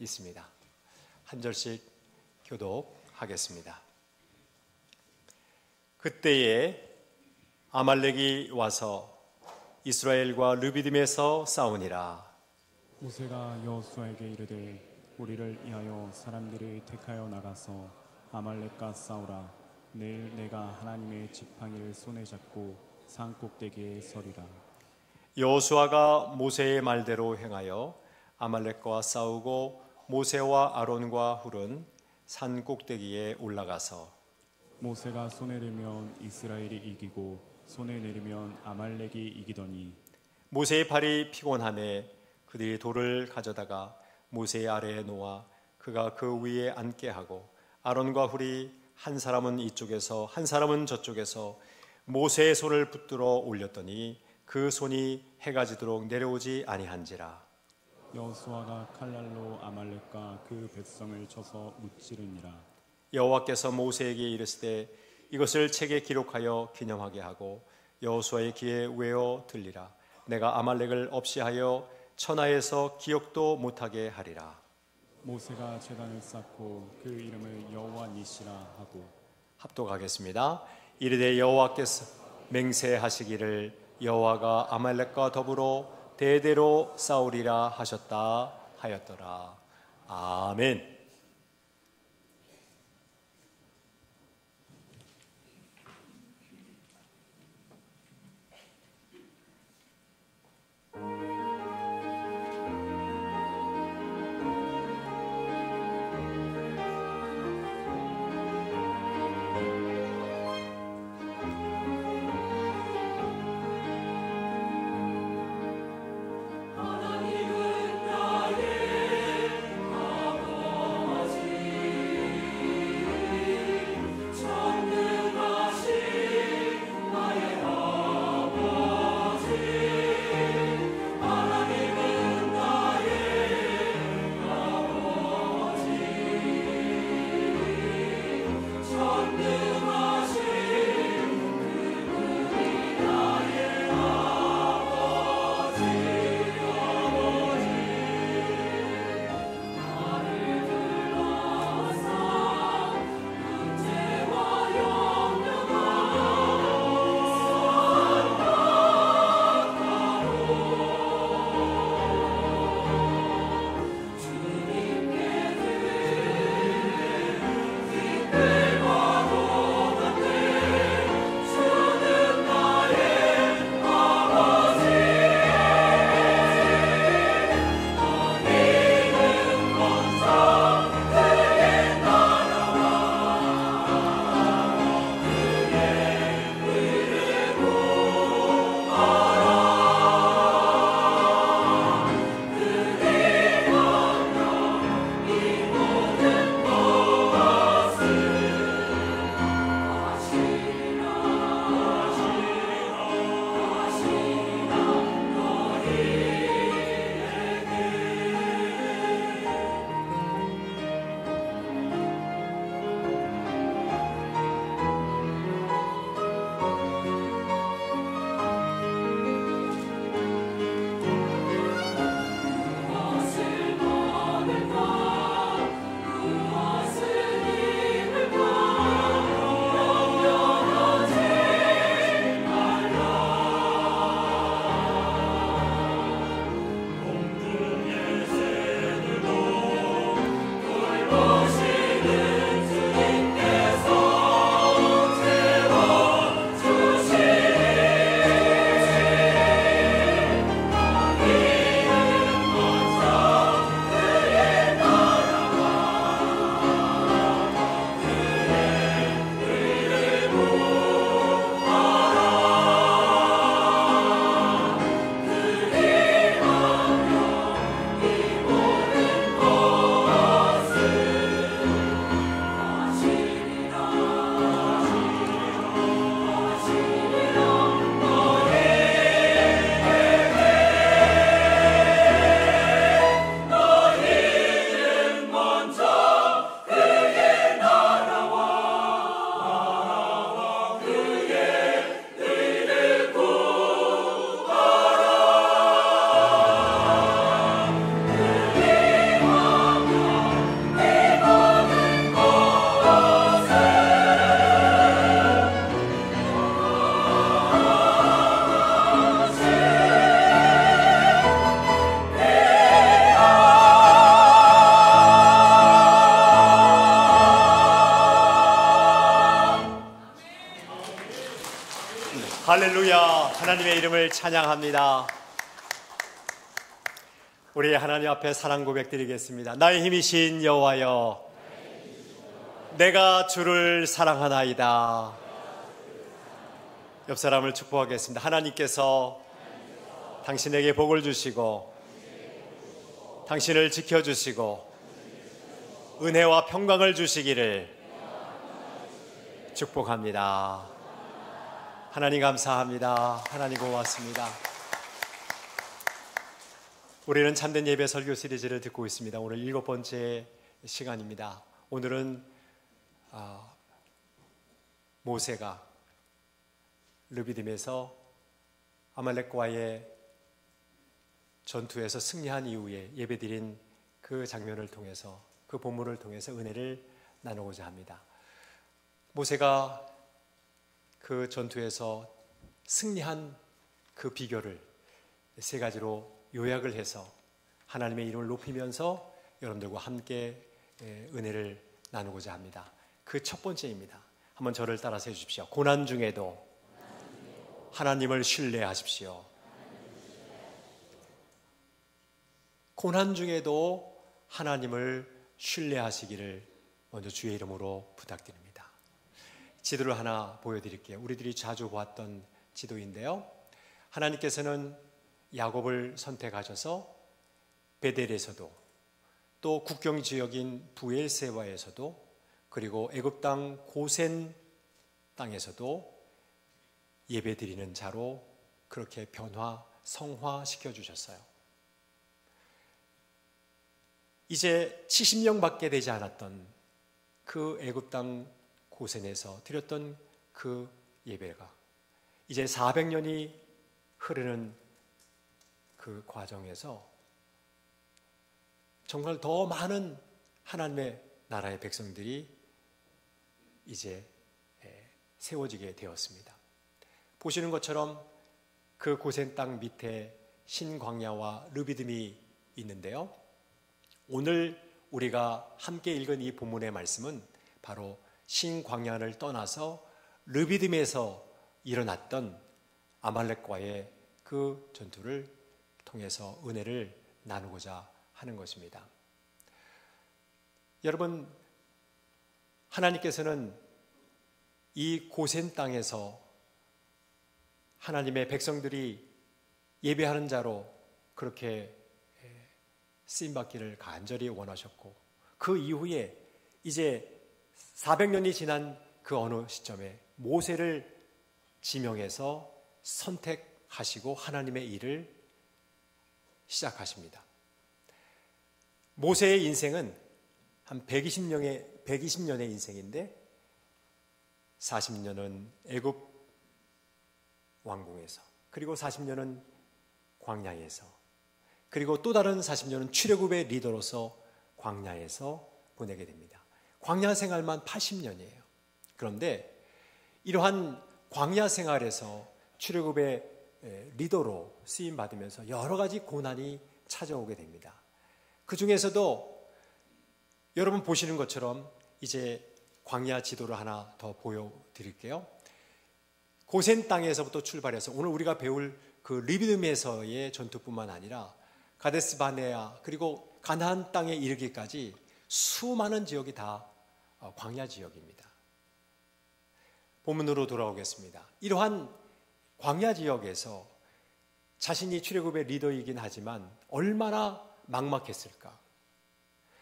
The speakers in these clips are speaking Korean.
있습니다. 한 절씩 교독하겠습니다. 그때에 아말렉이 와서 이스라엘과 르비딤에서 싸우니라. 모세가 여호수아에게 이르되 우리를 위하여 사람들이 택하여 나가서 아말렉과 싸우라. 내일 내가 하나님의 지팡이를 손에 잡고 산 꼭대기에 서리라. 여호수아가 모세의 말대로 행하여 아말렉과 싸우고 모세와 아론과 훌은 산 꼭대기에 올라가서 모세가 손에 들면 이스라엘이 이기고 손에 내리면 아말렉이 이기더니 모세의 팔이 피곤하매 그들이 돌을 가져다가 모세의 아래에 놓아 그가 그 위에 앉게 하고 아론과 훌이 한 사람은 이쪽에서 한 사람은 저쪽에서 모세의 손을 붙들어 올렸더니 그 손이 해가 지도록 내려오지 아니한지라. 여호수아가 칼날로 아말렉과 그 백성을 쳐서 무찌르니라. 여호와께서 모세에게 이르시되 이것을 책에 기록하여 기념하게 하고 여호수아의 귀에 외어 들리라. 내가 아말렉을 없이 하여 천하에서 기억도 못하게 하리라. 모세가 제단을 쌓고 그 이름을 여호와 니시라 하고 합독하겠습니다. 이르되 여호와께서 맹세하시기를 여호와가 아말렉과 더불어 대대로 싸우리라 하셨다 하였더라. 아멘. 하나님은 나의 아버지 할렐루야. 하나님의 이름을 찬양합니다. 우리 하나님 앞에 사랑 고백 드리겠습니다. 나의 힘이신 여호와여, 내가 주를 사랑하나이다. 옆 사람을 축복하겠습니다. 하나님께서 당신에게 복을 주시고 당신을 지켜주시고 은혜와 평강을 주시기를 축복합니다. 하나님 감사합니다. 하나님 고맙습니다. 우리는 참된 예배 설교 시리즈를 듣고 있습니다. 오늘 7번째 시간입니다. 오늘은 모세가 르비딤에서 아말렉과의 전투에서 승리한 이후에 예배드린 그 장면을 통해서, 그 본문을 통해서 은혜를 나누고자 합니다. 모세가 그 전투에서 승리한 그 비결을 3가지로 요약을 해서 하나님의 이름을 높이면서 여러분들과 함께 은혜를 나누고자 합니다. 그 첫 번째입니다. 한번 저를 따라서 해주십시오. 고난 중에도 하나님을 신뢰하십시오. 고난 중에도 하나님을 신뢰하시기를 먼저 주의 이름으로 부탁드립니다. 지도를 하나 보여드릴게요. 우리들이 자주 보았던 지도인데요. 하나님께서는 야곱을 선택하셔서 베델에서도, 또 국경 지역인 브엘세바에서도, 그리고 애굽 땅 고센 땅에서도 예배드리는 자로 그렇게 성화시켜 주셨어요. 이제 70명밖에 되지 않았던 그 애굽 땅 고센에서 드렸던 그 예배가 이제 400년이 흐르는 그 과정에서 정말 더 많은 하나님의 나라의 백성들이 이제 세워지게 되었습니다. 보시는 것처럼 그 고센 땅 밑에 신광야와 르비딤이 있는데요. 오늘 우리가 함께 읽은 이 본문의 말씀은 바로 신광야를 떠나서 르비딤에서 일어났던 아말렉과의 그 전투를 통해서 은혜를 나누고자 하는 것입니다. 여러분, 하나님께서는 이 고센 땅에서 하나님의 백성들이 예배하는 자로 그렇게 쓰임받기를 간절히 원하셨고, 그 이후에 이제 400년이 지난 그 어느 시점에 모세를 지명해서 선택하시고 하나님의 일을 시작하십니다. 모세의 인생은 한 120년의 인생인데 40년은 애굽 왕궁에서, 그리고 40년은 광야에서, 그리고 또 다른 40년은 출애굽의 리더로서 광야에서 보내게 됩니다. 광야 생활만 80년이에요. 그런데 이러한 광야 생활에서 출애굽의 리더로 쓰임 받으면서 여러 가지 고난이 찾아오게 됩니다. 그 중에서도 여러분 보시는 것처럼 이제 광야 지도를 하나 더 보여드릴게요. 고센 땅에서부터 출발해서 오늘 우리가 배울 그 르비딤에서의 전투뿐만 아니라 가데스 바네아, 그리고 가나안 땅에 이르기까지 수많은 지역이 다 광야 지역입니다. 본문으로 돌아오겠습니다. 이러한 광야 지역에서 자신이 출애굽의 리더이긴 하지만 얼마나 막막했을까.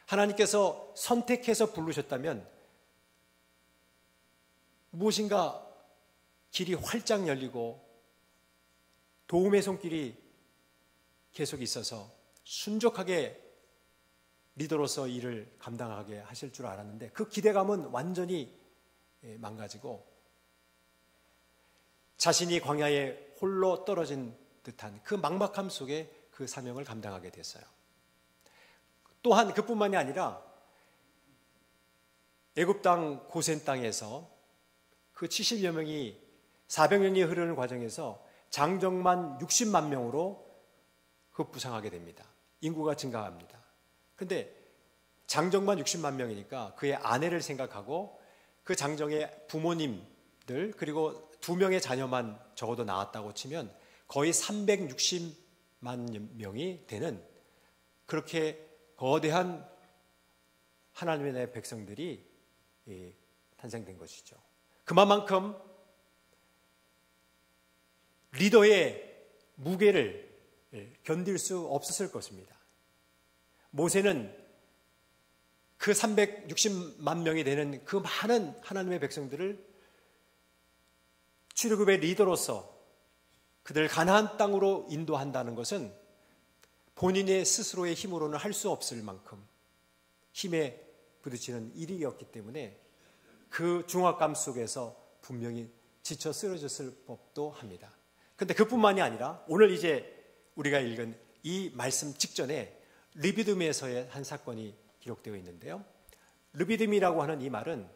하나님께서 선택해서 부르셨다면 무엇인가 길이 활짝 열리고 도움의 손길이 계속 있어서 순종하게 리더로서 일을 감당하게 하실 줄 알았는데 그 기대감은 완전히 망가지고 자신이 광야에 홀로 떨어진 듯한 그 막막함 속에 그 사명을 감당하게 됐어요. 또한 그뿐만이 아니라 애굽 땅 고센 땅에서 그 70여 명이 400년이 흐르는 과정에서 장정만 60만 명으로 급부상하게 됩니다. 인구가 증가합니다. 그런데 장정만 60만 명이니까 그의 아내를 생각하고 그 장정의 부모님들 그리고 2명의 자녀만 적어도 낳았다고 치면 거의 360만 명이 되는 그렇게 거대한 하나님의 백성들이 탄생된 것이죠. 그만큼 리더의 무게를 견딜 수 없었을 것입니다. 모세는 그 360만 명이 되는 그 많은 하나님의 백성들을 출애굽의 리더로서 그들을 가나안 땅으로 인도한다는 것은 본인의 스스로의 힘으로는 할 수 없을 만큼 힘에 부딪히는 일이었기 때문에 그 중압감 속에서 분명히 지쳐 쓰러졌을 법도 합니다. 그런데 그뿐만이 아니라 오늘 이제 우리가 읽은 이 말씀 직전에 르비딤에서의 한 사건이 기록되어 있는데요. 르비딤이라고 하는 이 말은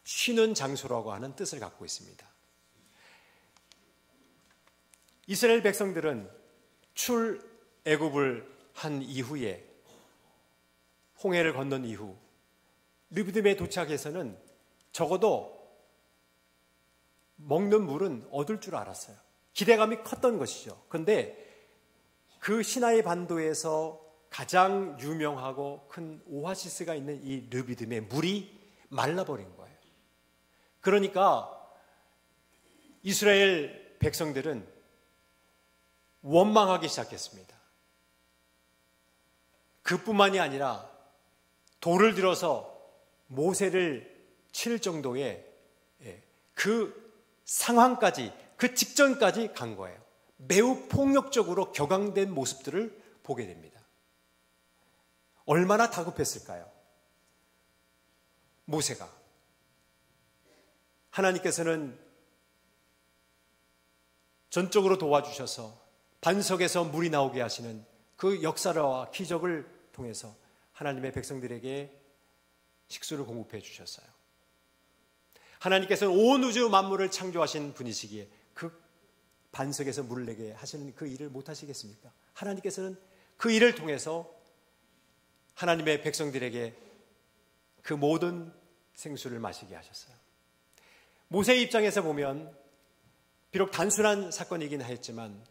쉬는 장소라고 하는 뜻을 갖고 있습니다. 이스라엘 백성들은 출애굽을 한 이후에 홍해를 건넌 이후 르비딤에 도착해서는 적어도 먹는 물은 얻을 줄 알았어요. 기대감이 컸던 것이죠. 그런데 그 시나이 반도에서 가장 유명하고 큰 오아시스가 있는 이 르비딤의 물이 말라버린 거예요. 그러니까 이스라엘 백성들은 원망하기 시작했습니다. 그뿐만이 아니라 돌을 들어서 모세를 칠 정도의 그 상황까지, 그 직전까지 간 거예요. 매우 폭력적으로 격앙된 모습들을 보게 됩니다. 얼마나 다급했을까요? 모세가. 하나님께서는 전적으로 도와주셔서 반석에서 물이 나오게 하시는 그 역사와 기적을 통해서 하나님의 백성들에게 식수를 공급해 주셨어요. 하나님께서는 온 우주 만물을 창조하신 분이시기에 그 반석에서 물을 내게 하시는 그 일을 못 하시겠습니까? 하나님께서는 그 일을 통해서 하나님의 백성들에게 그 모든 생수를 마시게 하셨어요. 모세의 입장에서 보면 비록 단순한 사건이긴 했지만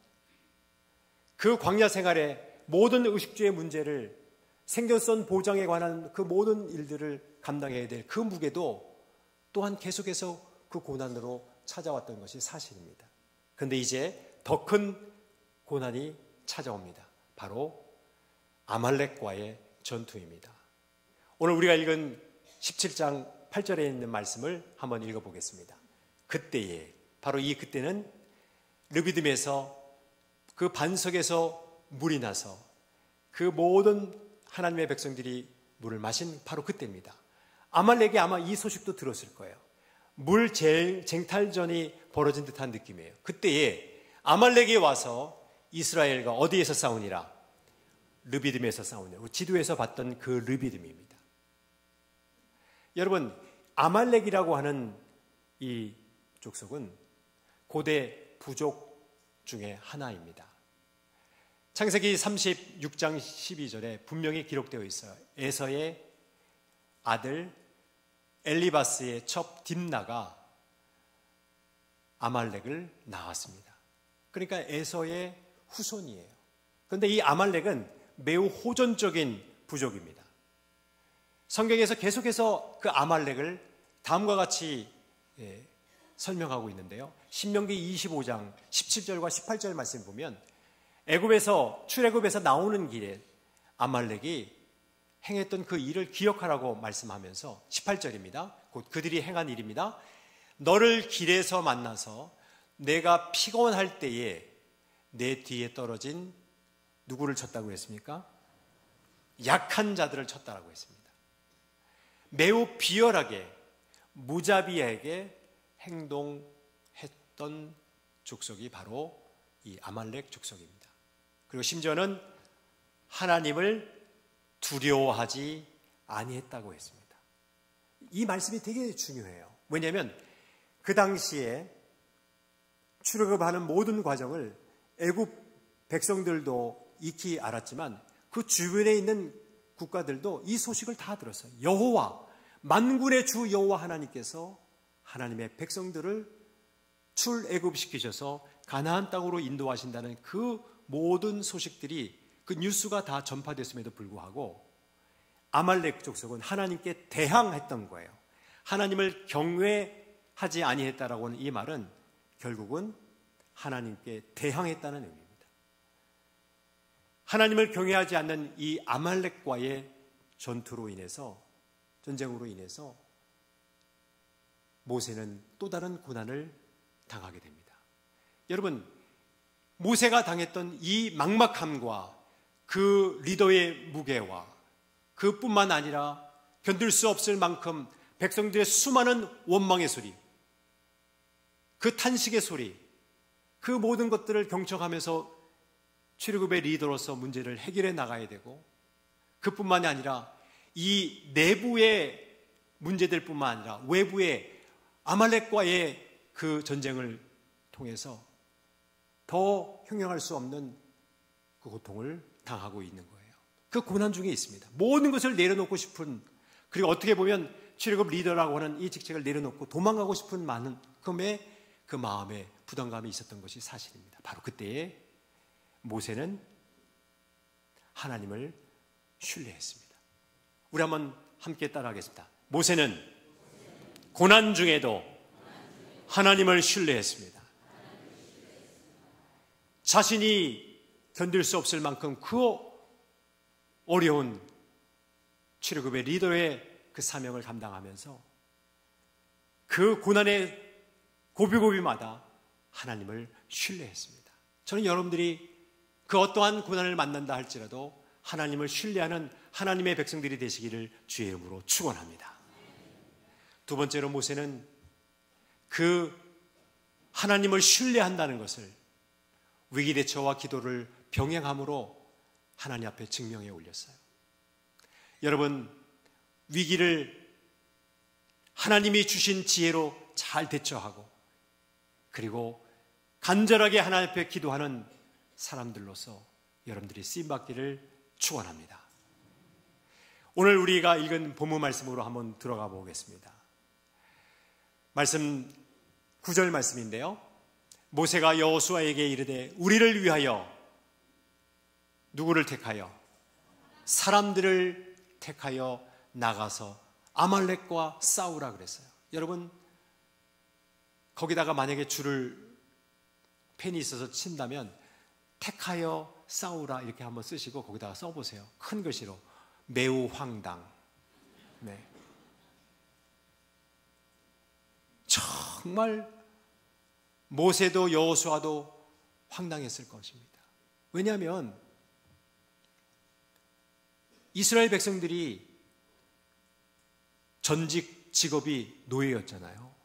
그 광야 생활의 모든 의식주의 문제를 생존성 보장에 관한 그 모든 일들을 감당해야 될 그 무게도 또한 계속해서 그 고난으로 찾아왔던 것이 사실입니다. 그런데 이제 더 큰 고난이 찾아옵니다. 바로 아말렉과의 전투입니다. 오늘 우리가 읽은 17장 8절에 있는 말씀을 한번 읽어보겠습니다. 그때에, 바로 이 그때는 르비딤에서 그 반석에서 물이 나서 그 모든 하나님의 백성들이 물을 마신 바로 그때입니다. 아말렉이 아마 이 소식도 들었을 거예요. 물 쟁탈전이 벌어진 듯한 느낌이에요. 그때에 아말렉이 와서 이스라엘과 어디에서 싸우니라? 르비딤에서 싸우냐. 지도에서 봤던 그 르비딤입니다. 여러분, 아말렉이라고 하는 이 족속은 고대 부족 중에 하나입니다. 창세기 36장 12절에 분명히 기록되어 있어요. 에서의 아들 엘리바스의 첩 딥나가 아말렉을 낳았습니다. 그러니까 에서의 후손이에요. 그런데 이 아말렉은 매우 호전적인 부족입니다. 성경에서 계속해서 그 아말렉을 다음과 같이 설명하고 있는데요. 신명기 25장 17절과 18절 말씀 보면 출애굽에서 나오는 길에 아말렉이 행했던 그 일을 기억하라고 말씀하면서 18절입니다. 곧 그들이 행한 일입니다. 너를 길에서 만나서 내가 피곤할 때에 내 뒤에 떨어진 누구를 쳤다고 했습니까? 약한 자들을 쳤다라고 했습니다. 매우 비열하게 무자비하게 행동했던 족속이 바로 이 아말렉 족속입니다. 그리고 심지어는 하나님을 두려워하지 아니했다고 했습니다. 이 말씀이 되게 중요해요. 왜냐하면 그 당시에 출애굽하는 모든 과정을 애굽 백성들도 익히 알았지만 그 주변에 있는 국가들도 이 소식을 다 들었어요. 여호와, 만군의 주 여호와 하나님께서 하나님의 백성들을 출애굽시키셔서 가나안 땅으로 인도하신다는 그 모든 소식들이, 그 뉴스가 다 전파됐음에도 불구하고 아말렉 족속은 하나님께 대항했던 거예요. 하나님을 경외하지 아니했다라고 하는 이 말은 결국은 하나님께 대항했다는 의미입니다. 하나님을 경외하지 않는 이 아말렉과의 전투로 인해서, 전쟁으로 인해서 모세는 또 다른 고난을 당하게 됩니다. 여러분, 모세가 당했던 이 막막함과 그 리더의 무게와 그뿐만 아니라 견딜 수 없을 만큼 백성들의 수많은 원망의 소리, 그 탄식의 소리, 그 모든 것들을 경청하면서 출애굽의 리더로서 문제를 해결해 나가야 되고, 그뿐만이 아니라 이 내부의 문제들 뿐만 아니라 외부의 아말렉과의 그 전쟁을 통해서 더 형용할 수 없는 그 고통을 당하고 있는 거예요. 그 고난 중에 있습니다. 모든 것을 내려놓고 싶은, 그리고 어떻게 보면 출애굽 리더라고 하는 이 직책을 내려놓고 도망가고 싶은 만큼의 그 마음에 부담감이 있었던 것이 사실입니다. 바로 그때에 모세는 하나님을 신뢰했습니다. 우리 한번 함께 따라하겠습니다. 모세는 고난 중에도 하나님을 신뢰했습니다. 자신이 견딜 수 없을 만큼 그 어려운 출애굽의 리더의 그 사명을 감당하면서 그 고난의 고비고비마다 하나님을 신뢰했습니다. 저는 여러분들이 그 어떠한 고난을 만난다 할지라도 하나님을 신뢰하는 하나님의 백성들이 되시기를 주의 이름으로 축원합니다. 두 번째로 모세는 그 하나님을 신뢰한다는 것을 위기대처와 기도를 병행함으로 하나님 앞에 증명해 올렸어요. 여러분, 위기를 하나님이 주신 지혜로 잘 대처하고, 그리고 간절하게 하나님 앞에 기도하는 사람들로서 여러분들이 쓰임받기를 축원합니다. 오늘 우리가 읽은 본문 말씀으로 한번 들어가 보겠습니다. 말씀 9절 말씀인데요, 모세가 여호수아에게 이르되 우리를 위하여 누구를 택하여? 사람들을 택하여 나가서 아말렉과 싸우라 그랬어요. 여러분, 거기다가 만약에 줄을 펜이 있어서 친다면 택하여 싸우라 이렇게 한번 쓰시고 거기다가 써보세요. 큰 글씨로 매우 황당. 네. 정말 모세도 여호수아도 황당했을 것입니다. 왜냐하면 이스라엘 백성들이 전직 직업이 노예였잖아요.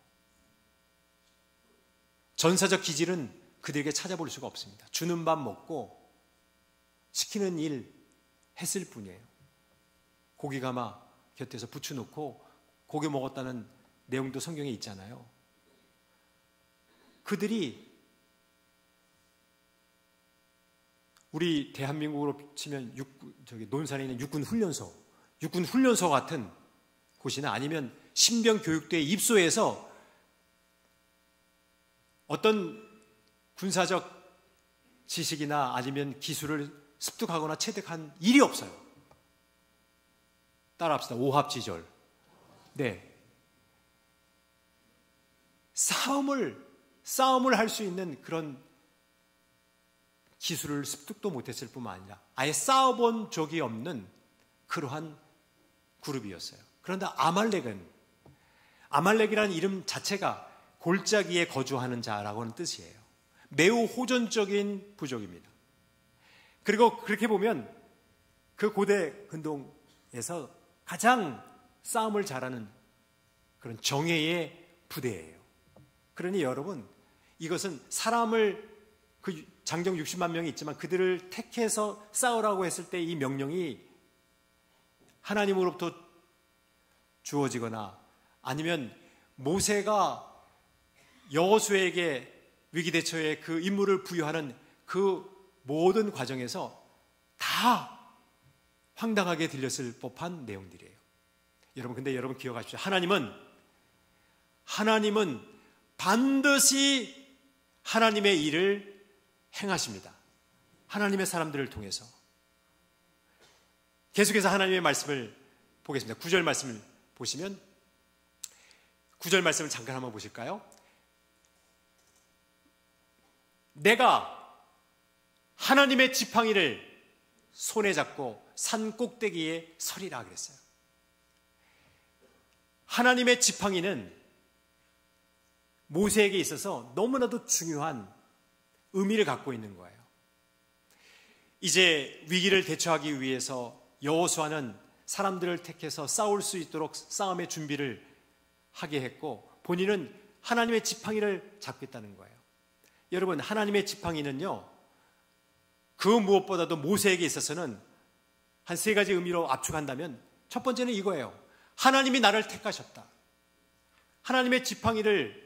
전사적 기질은 그들에게 찾아볼 수가 없습니다. 주는 밥 먹고 시키는 일 했을 뿐이에요. 고기 가마 곁에서 부쳐놓고 고기 먹었다는 내용도 성경에 있잖아요. 그들이 우리 대한민국으로 치면 논산에 있는 육군 훈련소 같은 곳이나 아니면 신병교육대에 입소해서 어떤 군사적 지식이나 아니면 기술을 습득하거나 체득한 일이 없어요. 따라합시다. 오합지졸. 네. 싸움을 할 수 있는 그런 기술을 습득도 못했을 뿐만 아니라 아예 싸워본 적이 없는 그러한 그룹이었어요. 그런데 아말렉이라는 이름 자체가 골짜기에 거주하는 자라고 하는 뜻이에요. 매우 호전적인 부족입니다. 그리고 그렇게 보면 그 고대 근동에서 가장 싸움을 잘하는 그런 정예의 부대예요. 그러니 여러분, 이것은 사람을 그 장정 60만 명이 있지만 그들을 택해서 싸우라고 했을 때 이 명령이 하나님으로부터 주어지거나 아니면 모세가 여호수아에게 위기대처의 그 임무를 부여하는 그 모든 과정에서 다 황당하게 들렸을 법한 내용들이에요. 근데 여러분 기억하십시오. 하나님은 반드시 하나님의 일을 행하십니다. 하나님의 사람들을 통해서. 계속해서 하나님의 말씀을 보겠습니다. 9절 말씀을 보시면 9절 말씀을 잠깐 한번 보실까요? 내가 하나님의 지팡이를 손에 잡고 산 꼭대기에 서리라 그랬어요. 하나님의 지팡이는 모세에게 있어서 너무나도 중요한 의미를 갖고 있는 거예요. 이제 위기를 대처하기 위해서 여호수아는 사람들을 택해서 싸울 수 있도록 싸움의 준비를 하게 했고 본인은 하나님의 지팡이를 잡겠다는 거예요. 여러분, 하나님의 지팡이는요, 그 무엇보다도 모세에게 있어서는 한 3가지 의미로 압축한다면 첫 번째는 이거예요. 하나님이 나를 택하셨다. 하나님의 지팡이를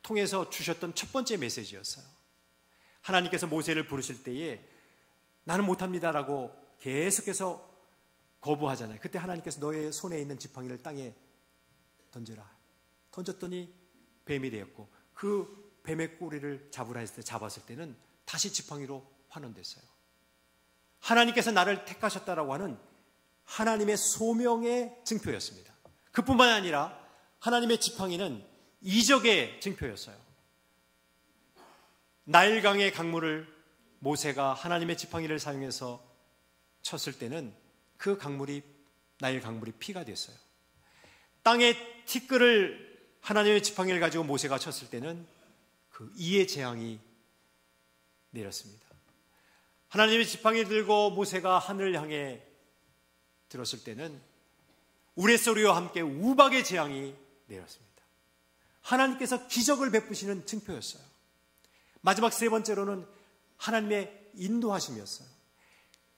통해서 주셨던 첫 번째 메시지였어요. 하나님께서 모세를 부르실 때에 나는 못합니다라고 계속해서 거부하잖아요. 그때 하나님께서 너의 손에 있는 지팡이를 땅에 던져라. 던졌더니 뱀이 되었고 그 뱀의 꼬리를 잡으라 했을 때 잡았을 때는 다시 지팡이로 환원됐어요. 하나님께서 나를 택하셨다라고 하는 하나님의 소명의 증표였습니다. 그뿐만 아니라 하나님의 지팡이는 이적의 증표였어요. 나일강의 강물을 모세가 하나님의 지팡이를 사용해서 쳤을 때는 그 강물이, 나일 강물이 피가 됐어요. 땅에 티끌을 하나님의 지팡이를 가지고 모세가 쳤을 때는 그 이의 재앙이 내렸습니다. 하나님의 지팡이를 들고 모세가 하늘을 향해 들었을 때는 우레소리와 함께 우박의 재앙이 내렸습니다. 하나님께서 기적을 베푸시는 증표였어요. 마지막 3번째로는 하나님의 인도하심이었어요.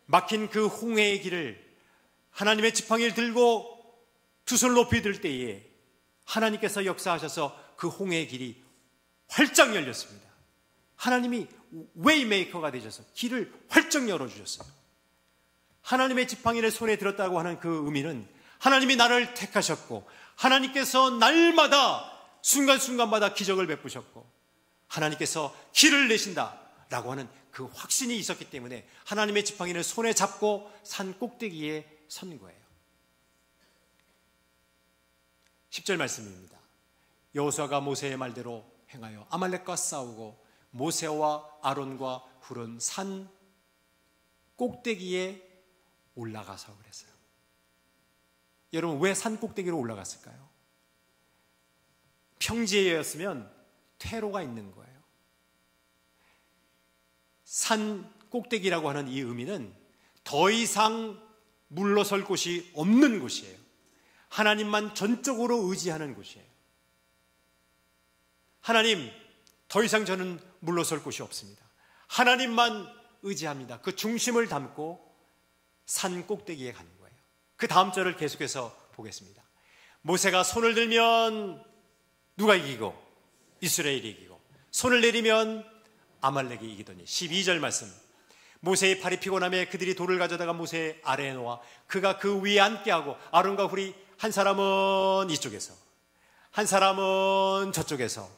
막힌 그 홍해의 길을 하나님의 지팡이를 들고 두 손을 높이 들 때에 하나님께서 역사하셔서 그 홍해의 길이 활짝 열렸습니다. 하나님이 웨이메이커가 되셔서 길을 활짝 열어주셨어요. 하나님의 지팡이를 손에 들었다고 하는 그 의미는 하나님이 나를 택하셨고 하나님께서 날마다 순간순간마다 기적을 베푸셨고 하나님께서 길을 내신다라고 하는 그 확신이 있었기 때문에 하나님의 지팡이를 손에 잡고 산 꼭대기에 선 거예요. 10절 말씀입니다. 여호수아가 모세의 말대로 행하여 아말렉과 싸우고 모세와 아론과 훌은 산 꼭대기에 올라가서 그랬어요. 여러분, 왜 산 꼭대기로 올라갔을까요? 평지였으면 퇴로가 있는 거예요. 산 꼭대기라고 하는 이 의미는 더 이상 물러설 곳이 없는 곳이에요. 하나님만 전적으로 의지하는 곳이에요. 하나님, 더 이상 저는 물러설 곳이 없습니다. 하나님만 의지합니다. 그 중심을 담고 산 꼭대기에 가는 거예요. 그 다음 절을 계속해서 보겠습니다. 모세가 손을 들면 누가 이기고? 이스라엘이 이기고, 손을 내리면 아말렉이 이기더니. 12절 말씀. 모세의 팔이 피곤함에 그들이 돌을 가져다가 모세 아래에 놓아 그가 그 위에 앉게 하고 아론과 훌이 한 사람은 이쪽에서 한 사람은 저쪽에서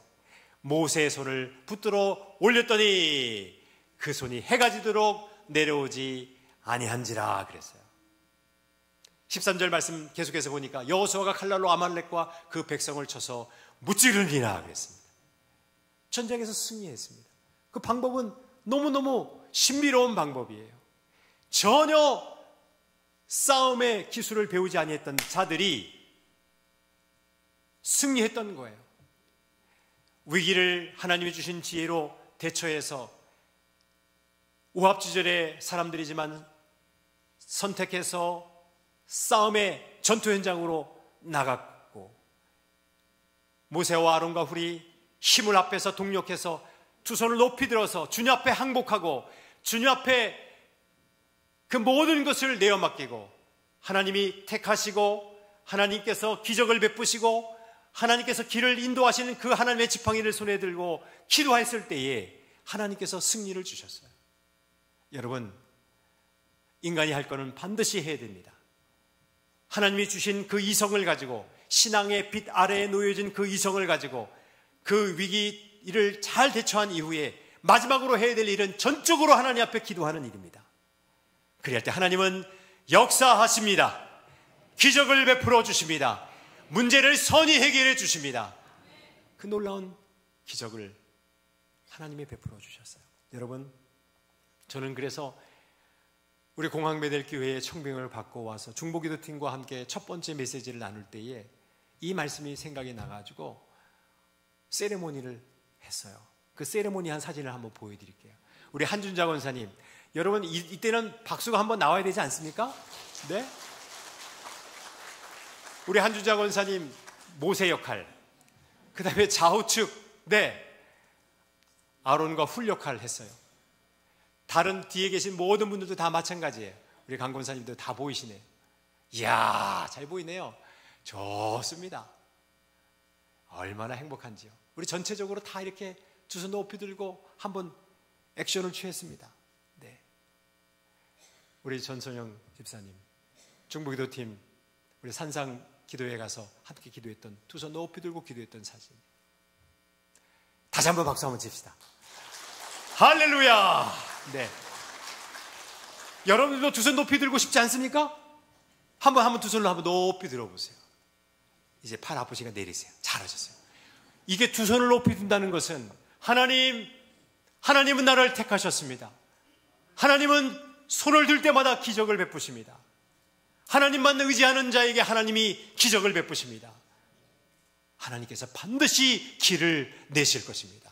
모세의 손을 붙들어 올렸더니 그 손이 해가 지도록 내려오지 아니한지라 그랬어요. 13절 말씀 계속해서 보니까 여호수아가 칼날로 아말렉과 그 백성을 쳐서 무찌르니라 그랬습니다. 전쟁에서 승리했습니다. 그 방법은 너무너무 신비로운 방법이에요. 전혀 싸움의 기술을 배우지 아니했던 자들이 승리했던 거예요. 위기를 하나님이 주신 지혜로 대처해서 오합지졸의 사람들이지만 선택해서 싸움의 전투 현장으로 나갔고, 모세와 아론과 훌이 힘을 앞에서 동력해서 두 손을 높이 들어서 주님 앞에 항복하고 주님 앞에 그 모든 것을 내어 맡기고 하나님이 택하시고 하나님께서 기적을 베푸시고 하나님께서 길을 인도하시는 그 하나님의 지팡이를 손에 들고 기도했을 때에 하나님께서 승리를 주셨어요. 여러분, 인간이 할 거는 반드시 해야 됩니다. 하나님이 주신 그 이성을 가지고, 신앙의 빛 아래에 놓여진 그 이성을 가지고 그 위기 일을 잘 대처한 이후에 마지막으로 해야 될 일은 전적으로 하나님 앞에 기도하는 일입니다. 그럴 때 하나님은 역사하십니다. 기적을 베풀어 주십니다. 문제를 선히 해결해 주십니다. 그 놀라운 기적을 하나님이 베풀어 주셨어요. 여러분, 저는 그래서 우리 공항베델교회의 청빙을 받고 와서 중보기도팀과 함께 첫 번째 메시지를 나눌 때에 이 말씀이 생각이 나가지고 세레모니를 했어요. 그 세레모니 한 사진을 한번 보여드릴게요. 우리 한준자 권사님, 여러분 이때는 박수가 한번 나와야 되지 않습니까? 네? 우리 한준자 권사님 모세 역할, 그 다음에 좌우측, 네, 아론과 훌 역할을 했어요. 다른 뒤에 계신 모든 분들도 다 마찬가지예요. 우리 강 권사님도 다 보이시네요. 이야, 잘 보이네요. 좋습니다. 얼마나 행복한지요. 우리 전체적으로 다 이렇게 두 손 높이 들고 한번 액션을 취했습니다. 네. 우리 전선영 집사님, 중보기도팀, 우리 산상 기도회 가서 함께 기도했던, 두 손 높이 들고 기도했던 사진. 다시 한번 박수 한번 칩시다. 할렐루야! 네. 여러분들도 두 손 높이 들고 싶지 않습니까? 한번 두 손으로 한번 높이 들어보세요. 이제 팔 아프시니까 내리세요. 잘하셨어요. 이게 두 손을 높이 든다는 것은 하나님은 나를 택하셨습니다. 하나님은 손을 들 때마다 기적을 베푸십니다. 하나님만 의지하는 자에게 하나님이 기적을 베푸십니다. 하나님께서 반드시 길을 내실 것입니다.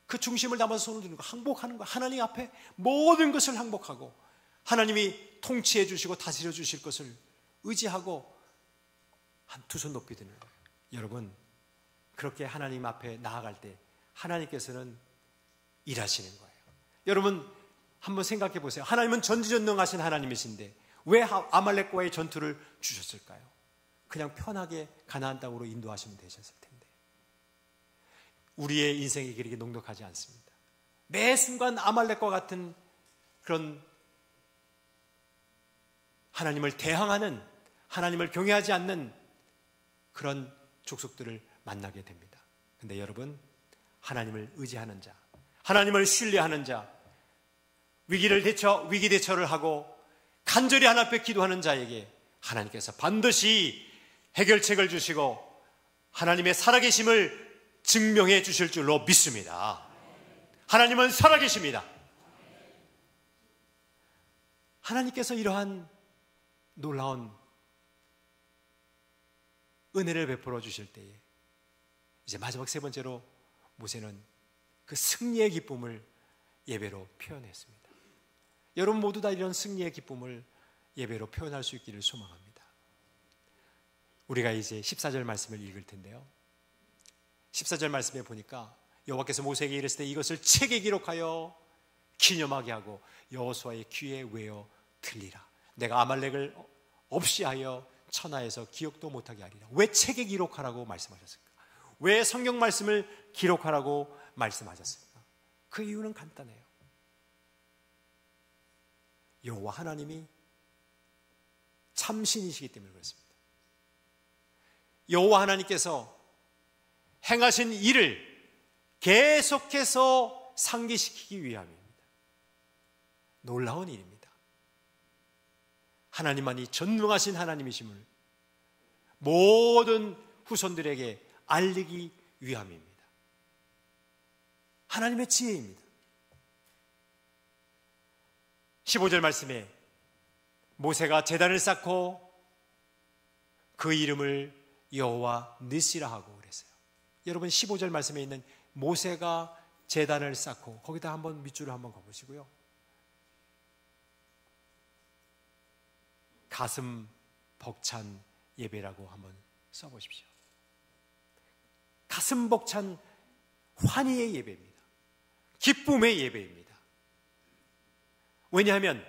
그 중심을 담아서 손을 드는 거, 항복하는 거, 하나님 앞에 모든 것을 항복하고 하나님이 통치해 주시고 다스려 주실 것을 의지하고 한 두 손 높이 드는 거예요. 여러분, 그렇게 하나님 앞에 나아갈 때 하나님께서는 일하시는 거예요. 여러분, 한번 생각해 보세요. 하나님은 전지전능하신 하나님이신데 왜 아말렉과의 전투를 주셨을까요? 그냥 편하게 가나안 땅으로 인도하시면 되셨을 텐데. 우리의 인생이 그렇게 녹록하지 않습니다. 매 순간 아말렉과 같은 그런 하나님을 대항하는, 하나님을 경외하지 않는 그런 족속들을 만나게 됩니다. 근데 여러분, 하나님을 의지하는 자, 하나님을 신뢰하는 자, 위기 대처를 하고 간절히 하나님 앞에 기도하는 자에게 하나님께서 반드시 해결책을 주시고 하나님의 살아계심을 증명해 주실 줄로 믿습니다. 하나님은 살아계십니다. 하나님께서 이러한 놀라운 은혜를 베풀어 주실 때에 이제 마지막 세 번째로 모세는 그 승리의 기쁨을 예배로 표현했습니다. 여러분 모두 다 이런 승리의 기쁨을 예배로 표현할 수 있기를 소망합니다. 우리가 이제 14절 말씀을 읽을 텐데요, 14절 말씀에 보니까 여호와께서 모세에게 이르시되 이것을 책에 기록하여 기념하게 하고 여호수아의 귀에 외어 들리라. 내가 아말렉을 없이 하여 천하에서 기억도 못하게 하리라. 왜 책에 기록하라고 말씀하셨을까? 왜 성경 말씀을 기록하라고 말씀하셨을까? 그 이유는 간단해요. 여호와 하나님이 참신이시기 때문에 그렇습니다. 여호와 하나님께서 행하신 일을 계속해서 상기시키기 위함입니다. 놀라운 일입니다. 하나님만이 전능하신 하나님이심을 모든 후손들에게 알리기 위함입니다. 하나님의 지혜입니다. 15절 말씀에 모세가 제단을 쌓고 그 이름을 여호와 느시라 하고 그랬어요. 여러분 15절 말씀에 있는 모세가 제단을 쌓고, 거기다 한번 밑줄을 한번 가보시고요, 가슴 벅찬 예배라고 한번 써보십시오. 가슴 벅찬 환희의 예배입니다. 기쁨의 예배입니다. 왜냐하면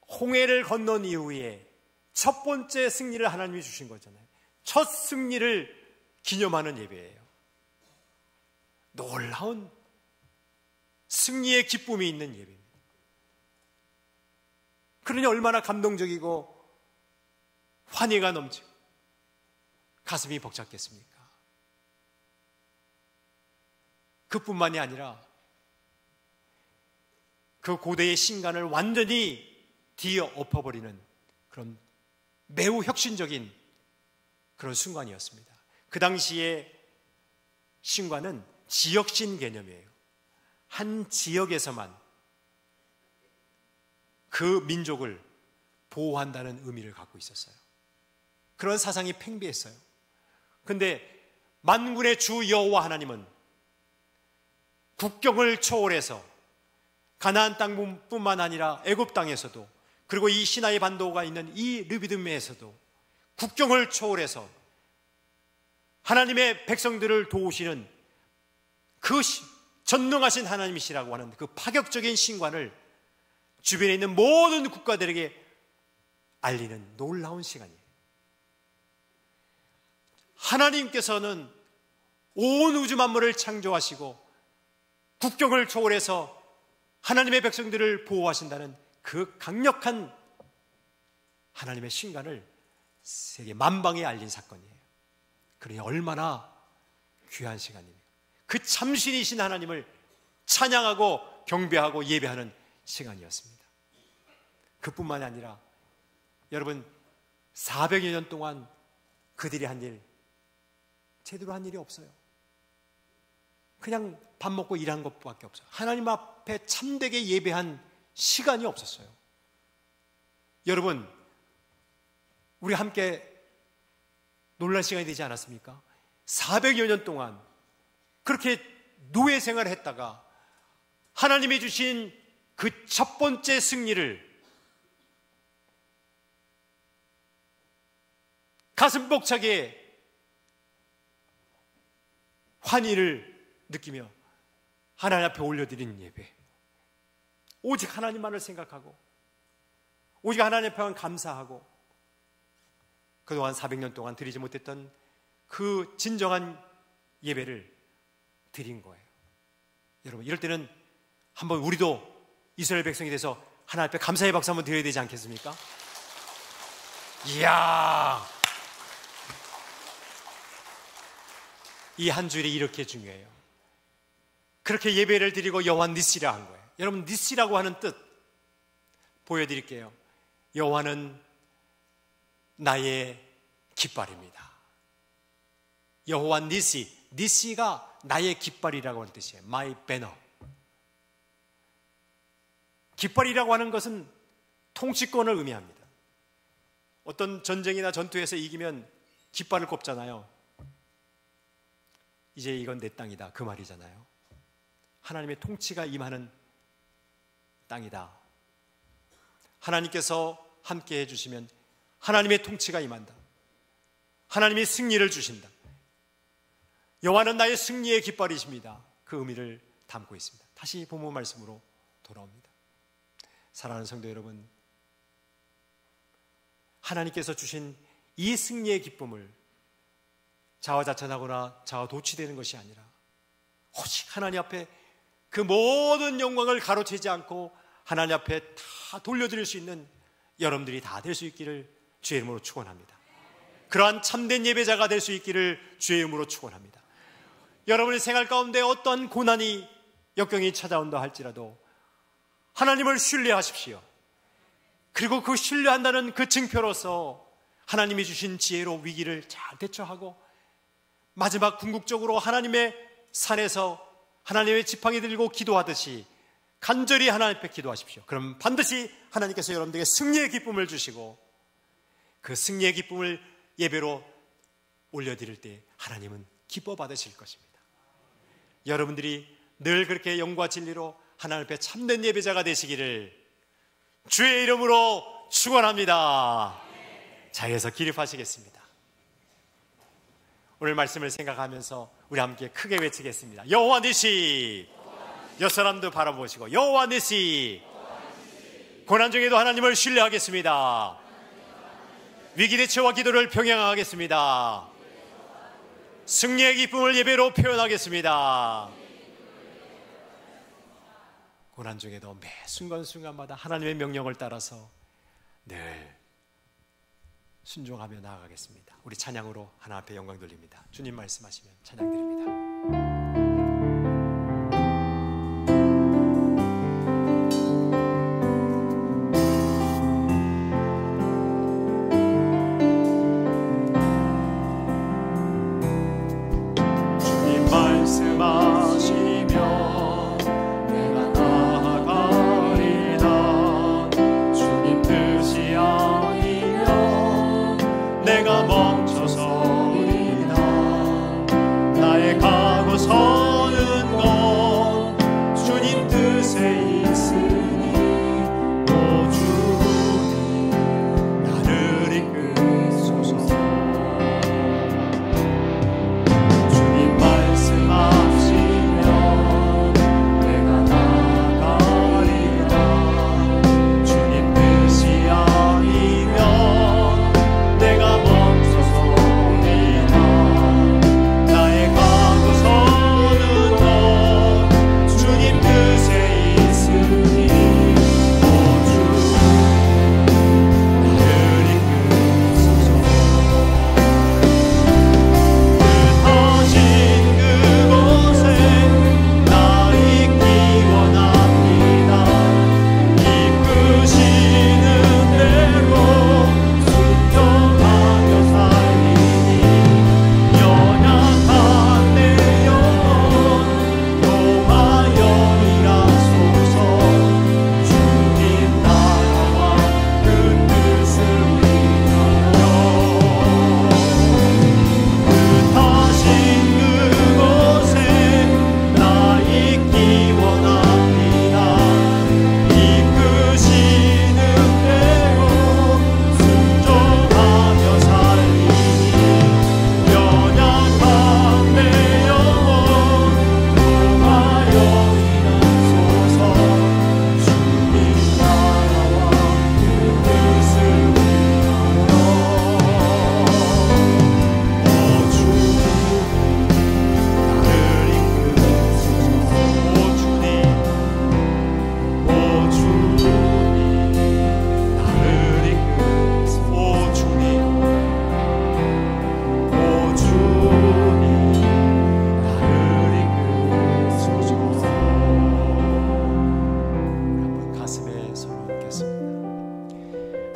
홍해를 건넌 이후에 첫 번째 승리를 하나님이 주신 거잖아요. 첫 승리를 기념하는 예배예요. 놀라운 승리의 기쁨이 있는 예배입니다. 그러니 얼마나 감동적이고 환희가 넘치고 가슴이 벅찼겠습니까? 그뿐만이 아니라 그 고대의 신간을 완전히 뒤엎어버리는 그런 매우 혁신적인 그런 순간이었습니다. 그 당시에 신관은 지역신 개념이에요. 한 지역에서만 그 민족을 보호한다는 의미를 갖고 있었어요. 그런 사상이 팽배했어요. 그런데 만군의 주 여호와 하나님은 국경을 초월해서 가나안 땅뿐만 아니라 애굽 땅에서도, 그리고 이 시나이 반도가 있는 이 르비딤에서도 국경을 초월해서 하나님의 백성들을 도우시는 그 전능하신 하나님이시라고 하는 그 파격적인 신관을 주변에 있는 모든 국가들에게 알리는 놀라운 시간이에요. 하나님께서는 온 우주 만물을 창조하시고 국경을 초월해서 하나님의 백성들을 보호하신다는 그 강력한 하나님의 신관을 세계 만방에 알린 사건이에요. 그러니 얼마나 귀한 시간입니까? 그 참신이신 하나님을 찬양하고 경배하고 예배하는 시간이었습니다. 그뿐만이 아니라 여러분, 400여 년 동안 그들이 한 일, 제대로 한 일이 없어요. 그냥 밥 먹고 일한 것밖에 없어요. 하나님 앞에 참되게 예배한 시간이 없었어요. 여러분, 우리 함께 놀랄 시간이 되지 않았습니까? 400여 년 동안 그렇게 노예 생활을 했다가 하나님이 주신 그 첫 번째 승리를 가슴 벅차게 환희를 느끼며 하나님 앞에 올려드리는 예배, 오직 하나님만을 생각하고 오직 하나님 앞에만 감사하고 그동안 400년 동안 드리지 못했던 그 진정한 예배를 드린 거예요. 여러분, 이럴 때는 한번 우리도 이스라엘 백성이 돼서 하나님 앞에 감사의 박수 한번 드려야 되지 않겠습니까? 이야, 이 한 주일이 이렇게 중요해요. 그렇게 예배를 드리고 여호와 니시라 한 거예요. 여러분, 니시라고 하는 뜻 보여드릴게요. 여호와는 나의 깃발입니다. 여호와 니시, 니시가 나의 깃발이라고 하는 뜻이에요. My banner. 깃발이라고 하는 것은 통치권을 의미합니다. 어떤 전쟁이나 전투에서 이기면 깃발을 꼽잖아요. 이제 이건 내 땅이다, 그 말이잖아요. 하나님의 통치가 임하는 땅이다. 하나님께서 함께 해주시면 하나님의 통치가 임한다. 하나님이 승리를 주신다. 여호와는 나의 승리의 깃발이십니다. 그 의미를 담고 있습니다. 다시 본문 말씀으로 돌아옵니다. 사랑하는 성도 여러분, 하나님께서 주신 이 승리의 기쁨을 자화자찬하거나 자화도취되는 것이 아니라 오직 하나님 앞에 그 모든 영광을 가로채지 않고 하나님 앞에 다 돌려드릴 수 있는 여러분들이 다 될 수 있기를 주의 이름으로 축원합니다. 그러한 참된 예배자가 될 수 있기를 주의 이름으로 축원합니다. 여러분의 생활 가운데 어떠한 고난이 역경이 찾아온다 할지라도 하나님을 신뢰하십시오. 그리고 그 신뢰한다는 그 증표로서 하나님이 주신 지혜로 위기를 잘 대처하고 마지막 궁극적으로 하나님의 산에서 하나님의 지팡이 들고 기도하듯이 간절히 하나님 앞에 기도하십시오. 그럼 반드시 하나님께서 여러분들에게 승리의 기쁨을 주시고 그 승리의 기쁨을 예배로 올려드릴 때 하나님은 기뻐 받으실 것입니다. 여러분들이 늘 그렇게 영과 진리로 하나님 앞에 참된 예배자가 되시기를 주의 이름으로 축원합니다. 자리에서 기립하시겠습니다. 오늘 말씀을 생각하면서 우리 함께 크게 외치겠습니다. 여호와 니시. 옆 사람도 바라보시고 여호와 니시. 고난 중에도 하나님을 신뢰하겠습니다. 위기 대처와 기도를 병행하겠습니다. 승리의 기쁨을 예배로 표현하겠습니다. 고난 중에도 매 순간순간마다 하나님의 명령을 따라서 늘 순종하며 나아가겠습니다. 우리 찬양으로 하나 앞에 영광 돌립니다. 주님 말씀하시면 찬양 드립니다.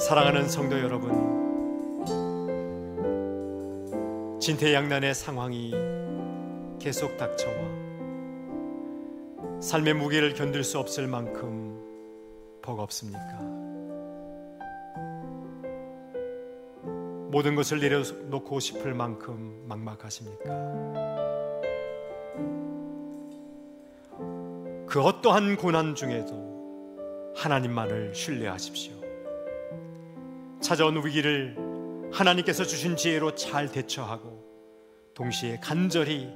사랑하는 성도 여러분, 진퇴양난의 상황이 계속 닥쳐와 삶의 무게를 견딜 수 없을 만큼 버겁습니까? 모든 것을 내려놓고 싶을 만큼 막막하십니까? 그 어떠한 고난 중에도 하나님만을 신뢰하십시오. 찾아온 위기를 하나님께서 주신 지혜로 잘 대처하고 동시에 간절히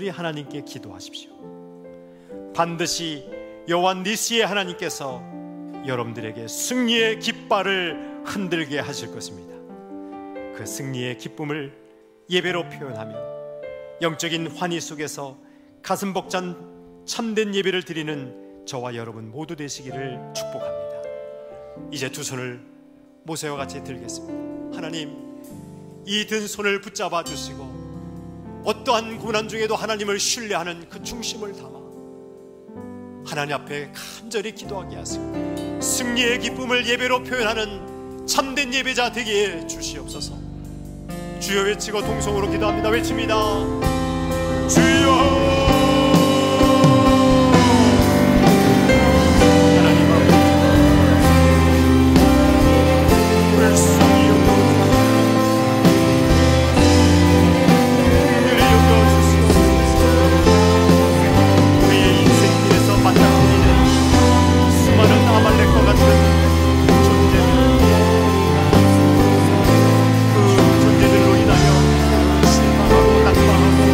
하나님께 기도하십시오. 반드시 여호와 니시의 하나님께서 여러분들에게 승리의 깃발을 흔들게 하실 것입니다. 그 승리의 기쁨을 예배로 표현하며 영적인 환희 속에서 가슴 벅찬 참된 예배를 드리는 저와 여러분 모두 되시기를 축복합니다. 이제 두 손을 모세와 같이 들겠습니다. 하나님, 이 든 손을 붙잡아 주시고 어떠한 고난 중에도 하나님을 신뢰하는 그 중심을 담아 하나님 앞에 간절히 기도하게 하시고 승리의 기쁨을 예배로 표현하는 참된 예배자 되게 해 주시옵소서. 주여 외치고 동성으로 기도합니다. 외칩니다. 주여. 존재들로 인하여 실망하고 낙망하고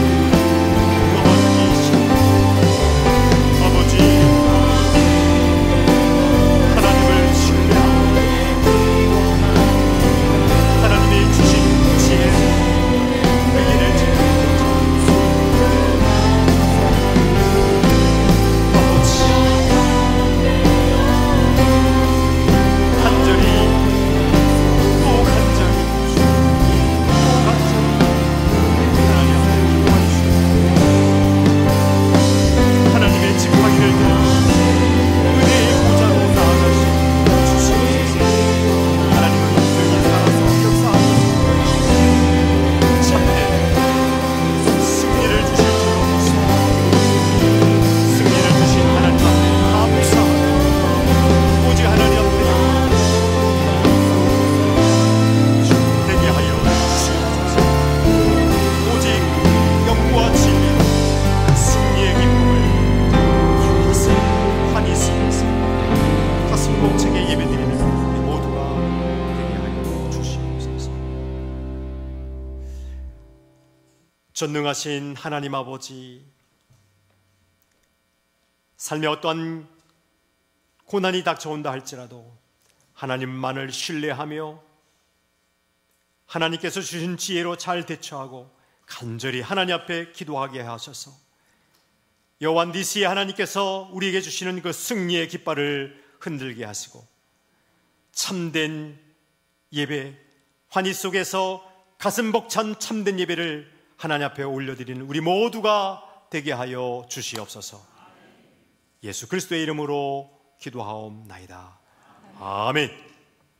전능하신 하나님 아버지, 삶에 어떠한 고난이 닥쳐온다 할지라도 하나님만을 신뢰하며 하나님께서 주신 지혜로 잘 대처하고 간절히 하나님 앞에 기도하게 하셔서 여호와 니시의 하나님께서 우리에게 주시는 그 승리의 깃발을 흔들게 하시고 참된 예배, 환희 속에서 가슴 벅찬 참된 예배를 하나님 앞에 올려드리는 우리 모두가 되게 하여 주시옵소서. 예수 그리스도의 이름으로 기도하옵나이다. 아멘.